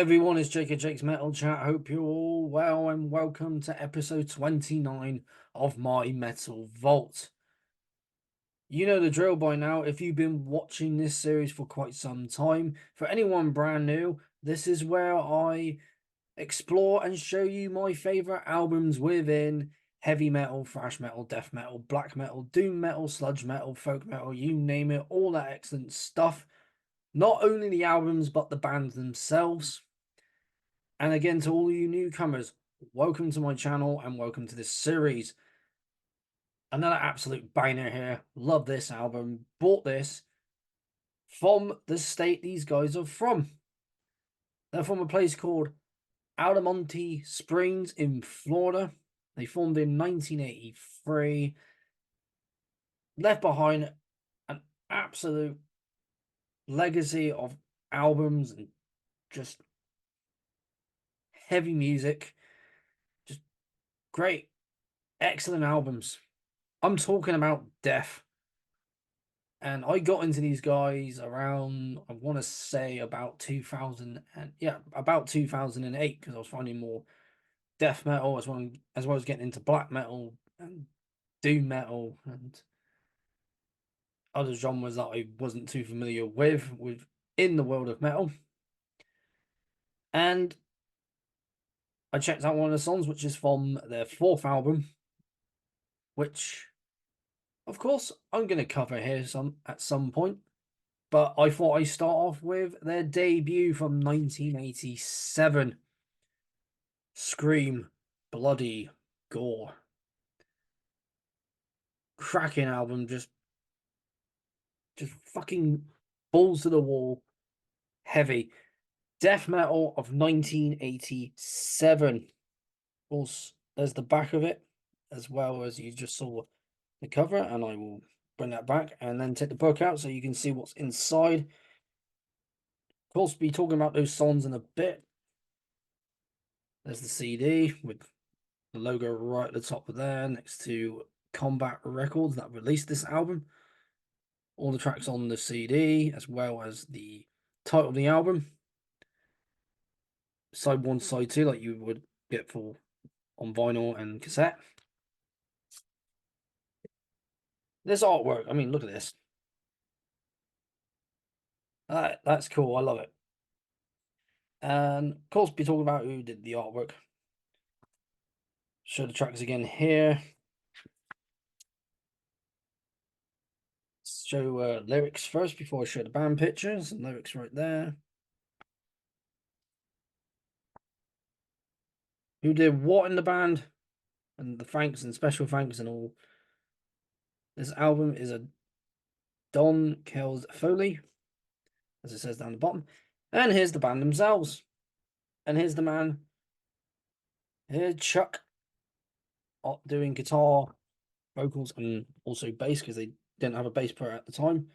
everyone, it's Jake at Jake's Metal Chat. Hope you're all well and welcome to episode 29 of my Metal Vault. You know the drill by now if you've been watching this series for quite some time. For anyone brand new, this is where I explore and show you my favourite albums within heavy metal, thrash metal, death metal, black metal, doom metal, sludge metal, folk metal, you name it, all that excellent stuff. Not only the albums, but the bands themselves. And again, to all you newcomers, welcome to my channel and welcome to this series. Another absolute banger here. Love this album. Bought this from the state these guys are from. They're from a place called Altamonte Springs in Florida. They formed in 1983. Left behind an absolute legacy of albums and just heavy music. Just great, excellent albums. I'm talking about Death. And I got into these guys around, I want to say about 2000 and about 2008, because I was finding more death metal as well as getting into black metal and doom metal and other genres that I wasn't too familiar with within the world of metal. And I checked out one of the songs, which is from their fourth album, which of course I'm going to cover here at some point. But I thought I'd start off with their debut from 1987. Scream, Bloody Gore. Cracking album, just fucking balls to the wall. Heavy. Death metal of 1987. Of course, there's the back of it, as well as you just saw the cover, and I will bring that back and then take the book out so you can see what's inside. Of course, be talking about those songs in a bit. There's the CD with the logo right at the top of there, next to Combat Records that released this album. All the tracks on the CD, as well as the title of the album. Side 1, side 2, like you would get for on vinyl and cassette. This artwork, I mean, look at this. That's cool. I love it. And of course, be talking about who did the artwork. Show the tracks again here. Show lyrics first before I show the band pictures and lyrics right there. Who did what in the band and the thanks and special thanks and all. This album is a Don Kells Foley, as it says down the bottom. And here's the band themselves. And here's the man. Here's Chuck doing guitar, vocals, and also bass, because they didn't have a bass player at the time.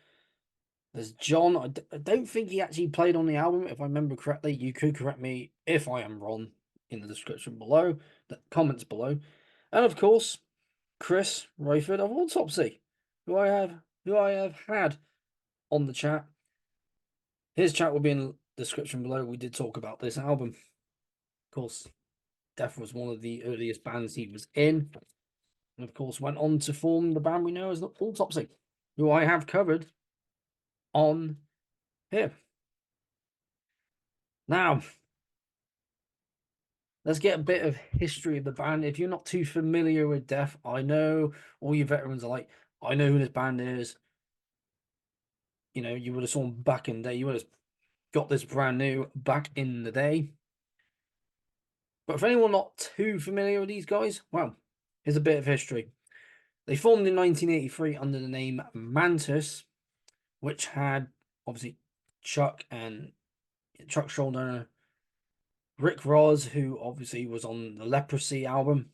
There's John. I don't think he actually played on the album, if I remember correctly. You could correct me if I am wrong in the description below, the comments below. And of course, Chris Rayford of Autopsy, who I have had on the chat. His chat will be in the description below. We did talk about this album. Of course, Death was one of the earliest bands he was in. And of course, went on to form the band we know as Autopsy, who I have covered on here. Now, let's get a bit of history of the band. If you're not too familiar with Death, I know all you veterans are like, I know who this band is. You know, you would have saw them back in the day. You would have got this brand new back in the day. But for anyone not too familiar with these guys, well, here's a bit of history. They formed in 1983 under the name Mantis, which had obviously Chuck Schuldiner, Rick Ross, who obviously was on the Leprosy album,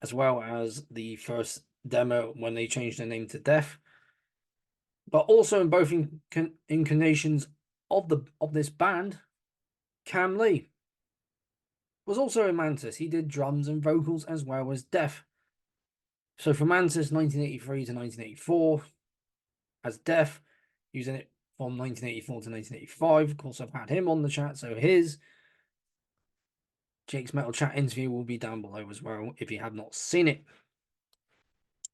as well as the first demo when they changed their name to Death. But also in both incarnations of this band, Cam Lee was also in Mantis. He did drums and vocals as well as Death. So from Mantis 1983 to 1984 as Death, using it from 1984 to 1985. Of course, I've had him on the chat, so his Jake's Metal Chat interview will be down below as well if you have not seen it.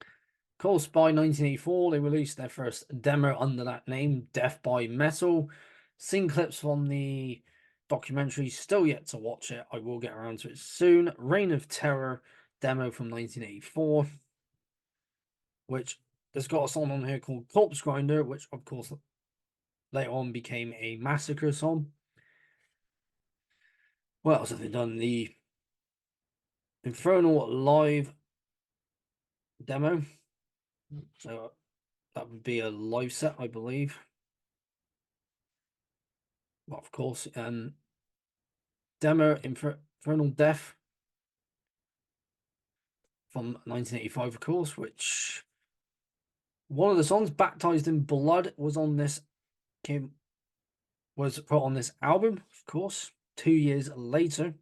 Of course, by 1984, they released their first demo under that name, Death by Metal. Seen clips from the documentary, still yet to watch it. I will get around to it soon. Reign of Terror demo from 1984, which has got a song on here called Corpse Grinder, which of course later on became a Massacre song. What else have they done? The Infernal Live demo. So that would be a live set, I believe. Well, of course, demo Infernal Death from 1985, of course, which one of the songs, Baptized in Blood, was put on this album, of course, 2 years later.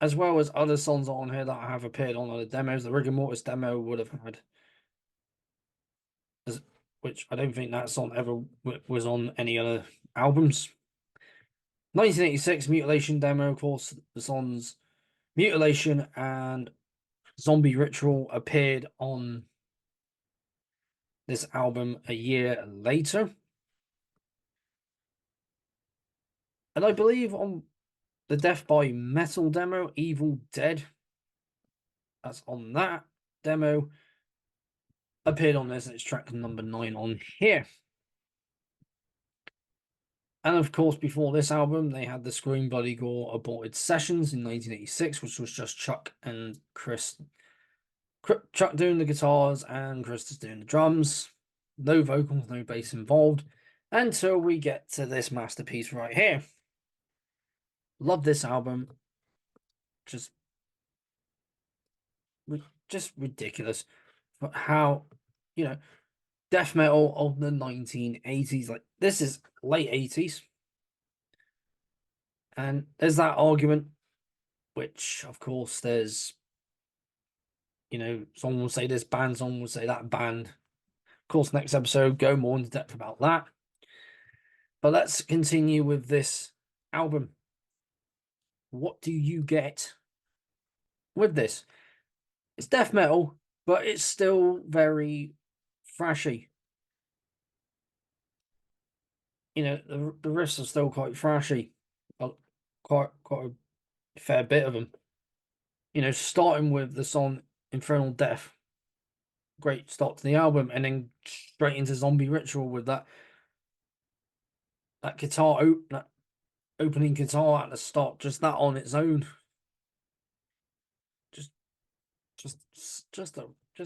As well as other songs on here that have appeared on other demos. The Rigor Mortis demo would have had, which I don't think that song ever was on any other albums. 1986 Mutilation demo, of course, the songs Mutilation and Zombie Ritual appeared on this album a year later. And I believe on the Death by Metal demo, Evil Dead, that's on that demo, appeared on this, and it's track number 9 on here. And of course, before this album, they had the Scream Bloody Gore Aborted Sessions in 1986, which was just Chuck and Chris. Chuck doing the guitars and Chris is doing the drums. No vocals, no bass involved, until we get to this masterpiece right here. Love this album. Just ridiculous. But how, death metal of the 1980s. Like, this is late 80s. And there's that argument, which, of course, there's, someone will say this band, someone will say that band. Of course, next episode, go more into depth about that. But let's continue with this album. What do you get with this? It's death metal, but it's still very thrashy. The riffs are still quite thrashy. Quite a fair bit of them. Starting with the song Infernal Death. Great start to the album, and then straight into Zombie Ritual with that guitar, that opening guitar at the start, just that on its own. Just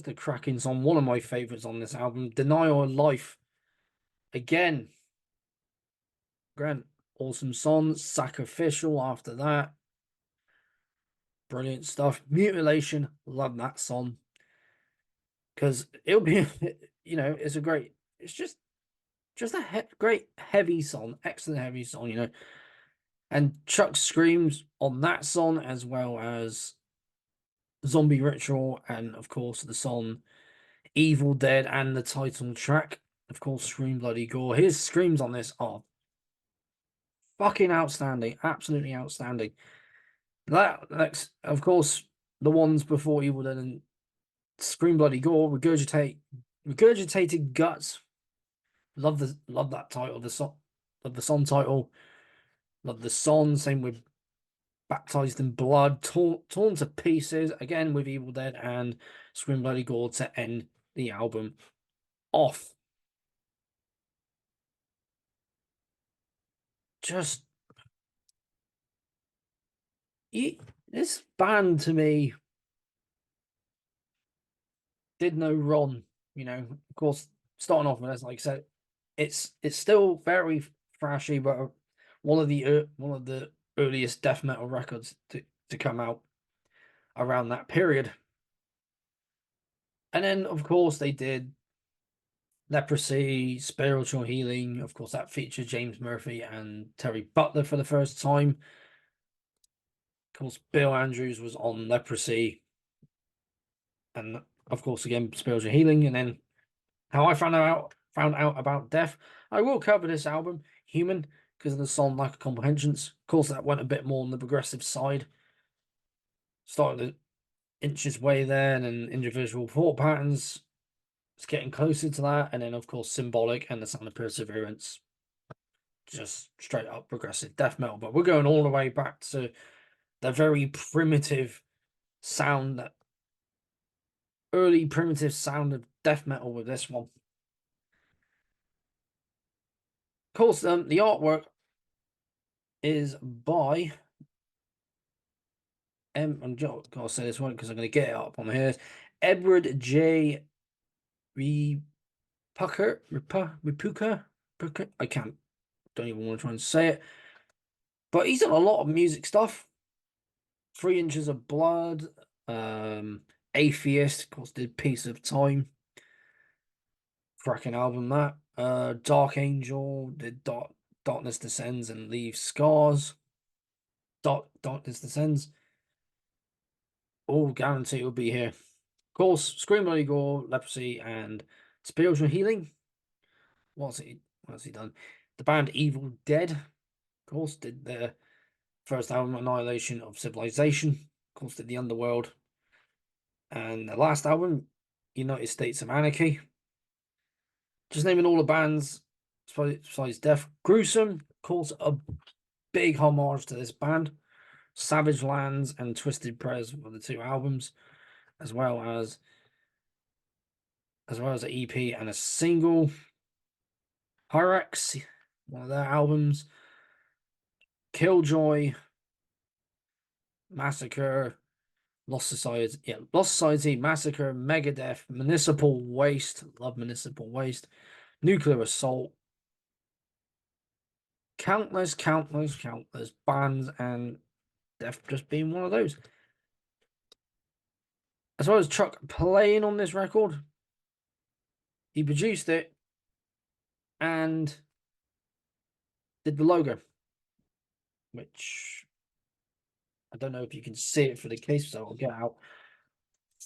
a cracking song. One of my favorites on this album. Denial of Life. Again, Grant, awesome song. Sacrificial after that. Brilliant stuff. Mutilation, love that song. Because it'll be, it's just a great heavy song. Excellent heavy song, And Chuck screams on that song, as well as Zombie Ritual, and of course the song Evil Dead, and the title track, of course, Scream Bloody Gore. His screams on this are fucking outstanding, absolutely outstanding. That's of course the ones before Evil Dead and Scream Bloody Gore, Regurgitated Guts. Love that title, love the song title, love the song. Same with Baptized in Blood, torn to pieces, again with Evil Dead and Scream Bloody Gore to end the album off. Just this band to me did no wrong, Of course, starting off with this, like I said, it's still very thrashy, but one of the earliest death metal records to come out around that period. And then, of course, they did Leprosy, Spiritual Healing. Of course, that featured James Murphy and Terry Butler for the first time. Of course, Bill Andrews was on Leprosy. And, of course, again, Spiritual Healing. And then how I found found out about death. I will cover this album, Human, because of the song Lack of Comprehensions. Of course, that went a bit more on the progressive side. Started to inch its way there, and then individual thought patterns. It's getting closer to that. And then, of course, Symbolic and the Sound of Perseverance. Just straight up progressive death metal. But we're going all the way back to the very primitive sound, that early primitive sound of death metal with this one. Of course, the artwork is by I'm gonna say this one because I'm gonna get it up on here. Edward J. Repuka. I don't even want to try and say it. But he's done a lot of music stuff. 3 Inches of Blood, Atheist, of course, did Piece of Time. Cracking album that. Dark Angel did Darkness Descends and Leaves Scars. Darkness Descends. All guarantee it will be here. Of course, Scream Bloody Gore, Leprosy, and Spiritual Healing. What's he done? The band Evil Dead, of course, did their first album, Annihilation of Civilization. Of course, did The Underworld. And the last album, United States of Anarchy. Just naming all the bands besides Death. Gruesome, of course, a big homage to this band. Savage Lands and Twisted Prayers were the 2 albums, as well as an EP and a single. Hyrax, one of their albums. Killjoy, Massacre, Lost Society, Massacre, Megadeth, Municipal Waste, love Municipal Waste, Nuclear Assault, countless bands, and Death just being one of those. As well as Chuck playing on this record, he produced it and did the logo, which I don't know if you can see it for the case, so I'll get out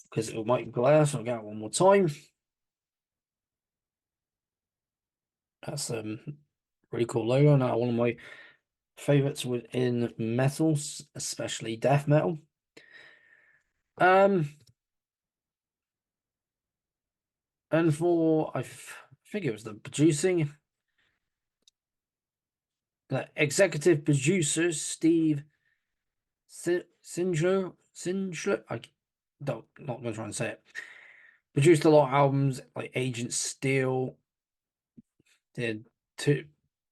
because it might glare, so I'll get out one more time. That's really cool logo. Now, one of my favorites within metals, especially death metal. And for I think it was the producing, the executive producers, Steve Sinjler. I don't not gonna try and say it. Produced a lot of albums like Agent Steel. Did 2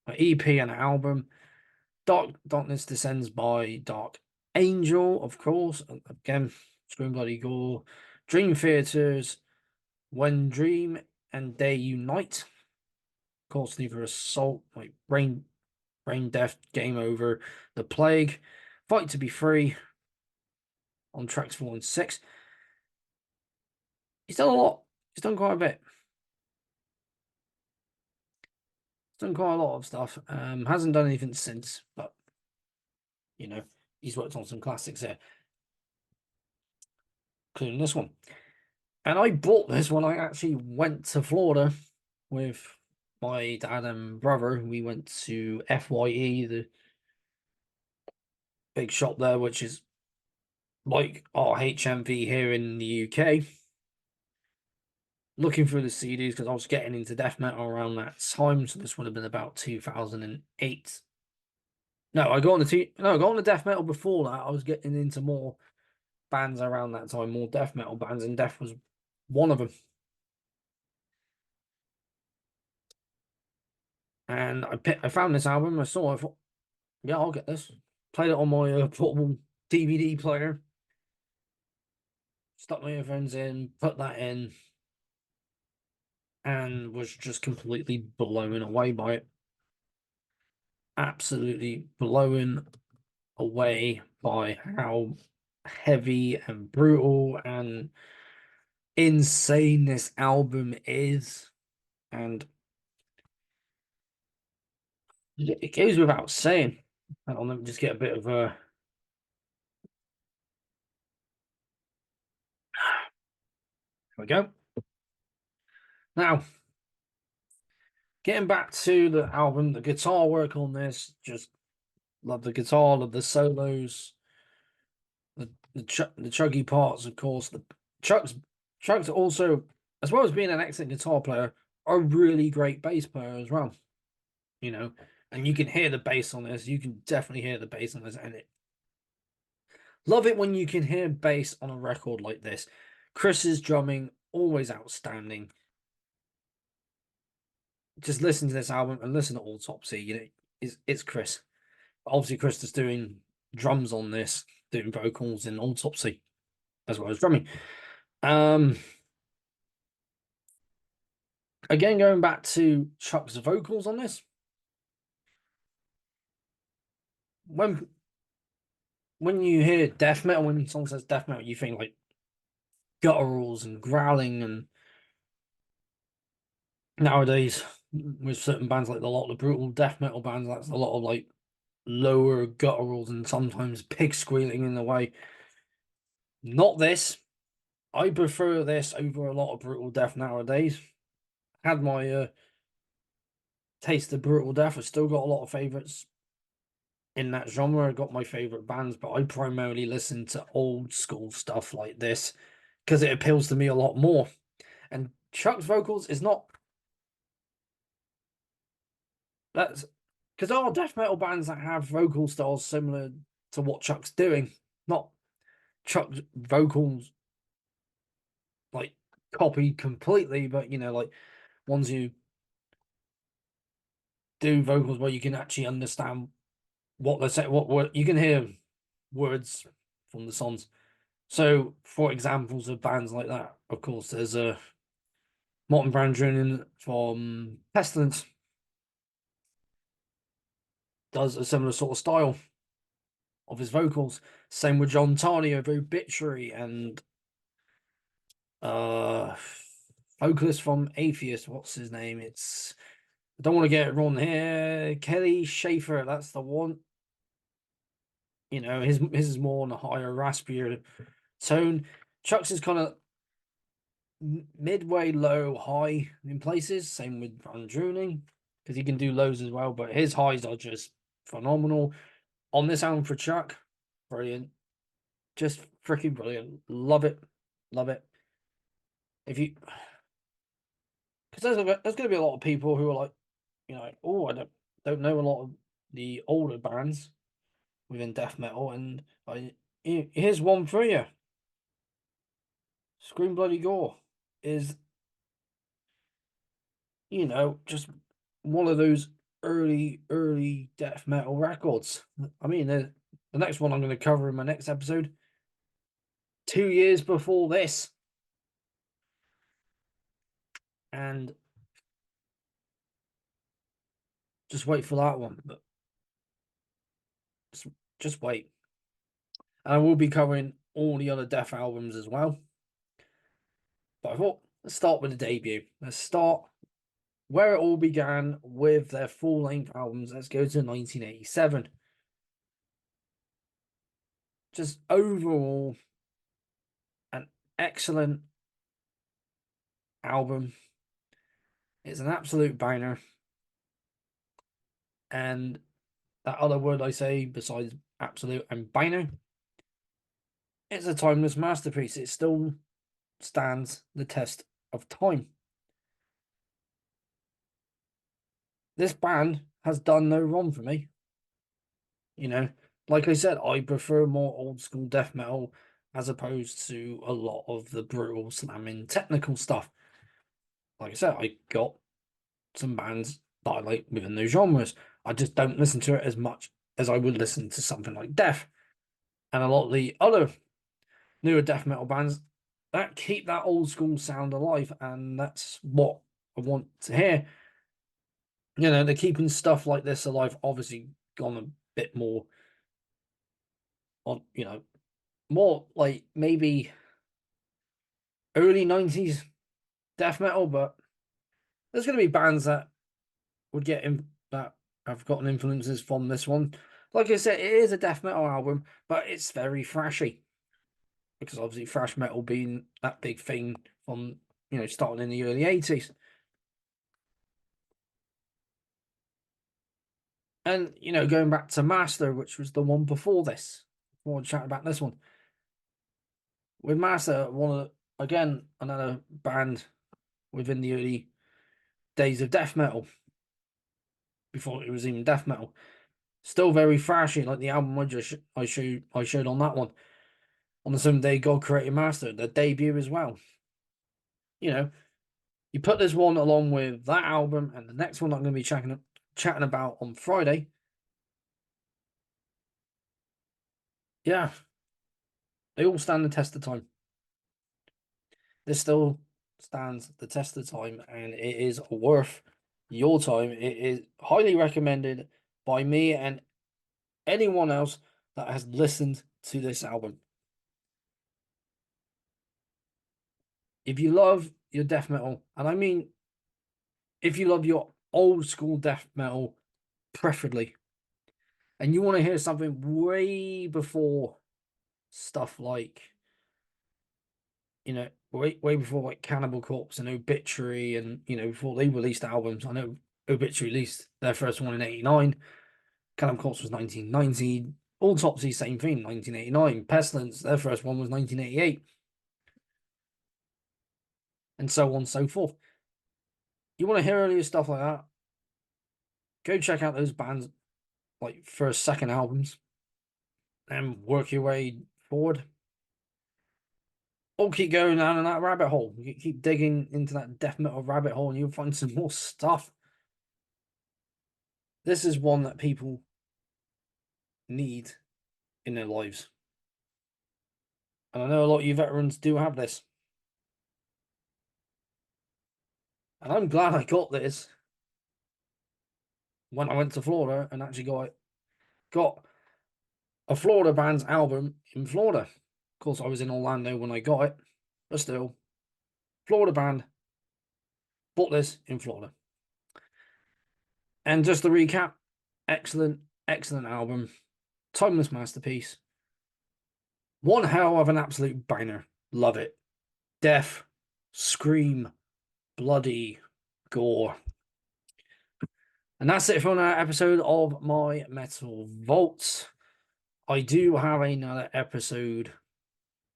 an EP and an album. Darkness Descends by Dark Angel, of course. Again, Scream Bloody Gore. Dream Theaters, When Dream and Day Unite. Of course, Neither Assault, like Brain Death, Game Over, The Plague, Fight to Be Free on tracks 4 and 6. He's done a lot. He's done quite a bit. He's done quite a lot of stuff. Hasn't done anything since, but he's worked on some classics there, including this one. And I bought this when I actually went to Florida with my dad and brother. We went to FYE, the big shop there, which is like our HMV here in the UK. Looking through the CDs because I was getting into death metal around that time, so this would have been about 2008. No, I got on the death metal before that. I was getting into more bands around that time, more death metal bands, and Death was one of them. And I found this album. I saw it. I thought, yeah, I'll get this. Played it on my portable DVD player. Stuck my earphones in, put that in, and was just completely blown away by it. Absolutely blown away by how heavy and brutal and insane this album is. And it goes without saying. Let me just get a bit of a. Here we go. Now, Getting back to the album, the guitar work on this, just love the guitar, love the solos, the chuggy parts, of course. The Chuck's Chuck's also, as well as being an excellent guitar player, a really great bass player as well. You know, and you can hear the bass on this. You can definitely hear the bass on this, and love it when you can hear bass on a record like this. Chris's drumming always outstanding. Just listen to this album and listen to Autopsy. You know, it's Chris. Obviously, Chris is doing drums on this, doing vocals in Autopsy as well as drumming. Um, Again, going back to Chuck's vocals on this, when you hear death metal, when someone says death metal, you think like gutturals and growling, and nowadays with certain bands like a lot of the brutal death metal bands, that's a lot of like lower gutturals and sometimes pig squealing in the way. Not this. I prefer this over a lot of brutal death nowadays. Had my taste of brutal death. I've still got a lot of favorites in that genre. I got my favorite bands, but I primarily listen to old school stuff like this because it appeals to me a lot more. And Chuck's vocals is not that's because there are death metal bands that have vocal styles similar to what Chuck's doing, not Chuck's vocals like copied completely, but like ones who do vocals where you can actually understand what they're saying, what you can hear words from the songs. So, for examples of bands like that, of course, there's a Martin Brandron from Pestilence does a similar sort of style of his vocals. Same with John Tarney of Obituary and uh vocalist from Atheist. What's his name? I don't want to get it wrong here. Kelly Schaefer, that's the one. His is more on a higher, raspier tone. Chuck's is kind of midway low, high in places. Same with Van Druning, because he can do lows as well, but his highs are just phenomenal. On this album for Chuck, brilliant. Just freaking brilliant. Love it. Love it. If you because there's going to be a lot of people who are like, oh, I don't know a lot of the older bands within death metal, and here's one for you. Scream Bloody Gore is, just one of those early death metal records. I mean, the next one I'm going to cover in my next episode, 2 years before this, and just wait for that one. But just wait. And I will be covering all the other Death albums as well. But I thought, let's start with the debut. Let's start where it all began with their full-length albums. Let's go to 1987. Just overall, an excellent album. It's an absolute banger. And that other word I say besides absolute and banger, it's a timeless masterpiece. It still stands the test of time. This band has done no wrong for me. Like I said, I prefer more old school death metal as opposed to a lot of the brutal slamming technical stuff. Like I said, I got some bands that I like within those genres. I just don't listen to it as much as I would listen to something like Death. And a lot of the other newer death metal bands that keep that old school sound alive, and that's what I want to hear. They're keeping stuff like this alive, obviously gone a bit more on, more like maybe early 90s death metal, but there's going to be bands that would get in that have gotten influences from this one. Like I said, it is a death metal album, but it's very thrashy because obviously thrash metal being that big thing from starting in the early 80s. And, going back to Master, which was the one before this, before I chat about this one. With Master, again, another band within the early days of death metal, before it was even death metal. Still very thrashy, like the album I showed on that one. On the same day God Created Master, their debut as well. You put this one along with that album and the next one I'm going to be chatting about on Friday. Yeah, they all stand the test of time. This still stands the test of time, and it is worth your time. It is highly recommended by me and anyone else that has listened to this album. If you love your death metal, and I mean, if you love your old school death metal, preferably, and you want to hear something way before stuff like, way before like Cannibal Corpse and Obituary, and before they released albums. I know Obituary released their first one in '89. Cannibal Corpse was 1990. Autopsy, same thing, 1989. Pestilence, their first one was 1988. And so on and so forth. You want to hear earlier stuff like that? Go check out those bands, like first, second albums, and work your way forward. Or keep going down in that rabbit hole. You keep digging into that death metal rabbit hole, and you'll find some more stuff. This is one that people need in their lives. And I know a lot of you veterans do have this. And I'm glad I got this when I went to Florida and actually got a Florida band's album in Florida. Of course, I was in Orlando when I got it, but still, Florida band, bought this in Florida. And just to recap, excellent, excellent album, timeless masterpiece. One hell of an absolute banger. Love it. Death, scream, bloody, gore. And that's it for another episode of my Metal Vault. I do have another episode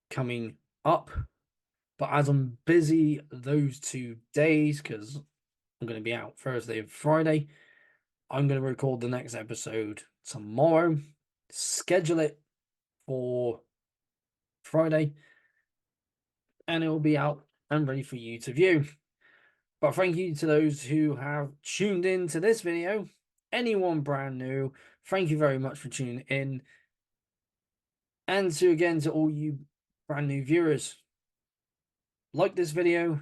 coming up, but as I'm busy those 2 days, because I'm going to be out Thursday and Friday, I'm going to record the next episode tomorrow, schedule it for Friday, and it will be out and ready for you to view. But thank you to those who have tuned in to this video. Anyone brand new, thank you very much for tuning in. And to all you brand new viewers, like this video,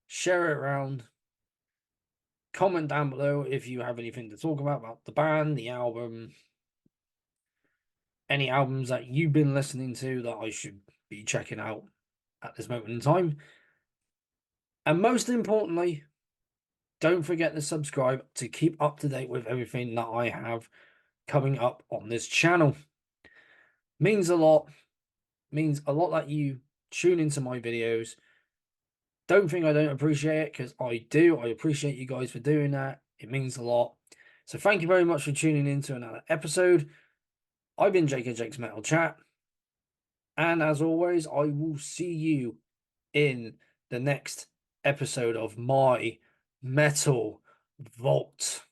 share it around, comment down below if you have anything to talk about the band, the album, any albums that you've been listening to that I should be checking out at this moment in time. And most importantly, don't forget to subscribe to keep up to date with everything that I have coming up on this channel. Means a lot that you tune into my videos. Don't think I don't appreciate it, because I do. I appreciate you guys for doing that. It means a lot. So thank you very much for tuning in to another episode. I've been Jake and Jake's Metal Chat. And as always, I will see you in the next episode of my Metal Vault.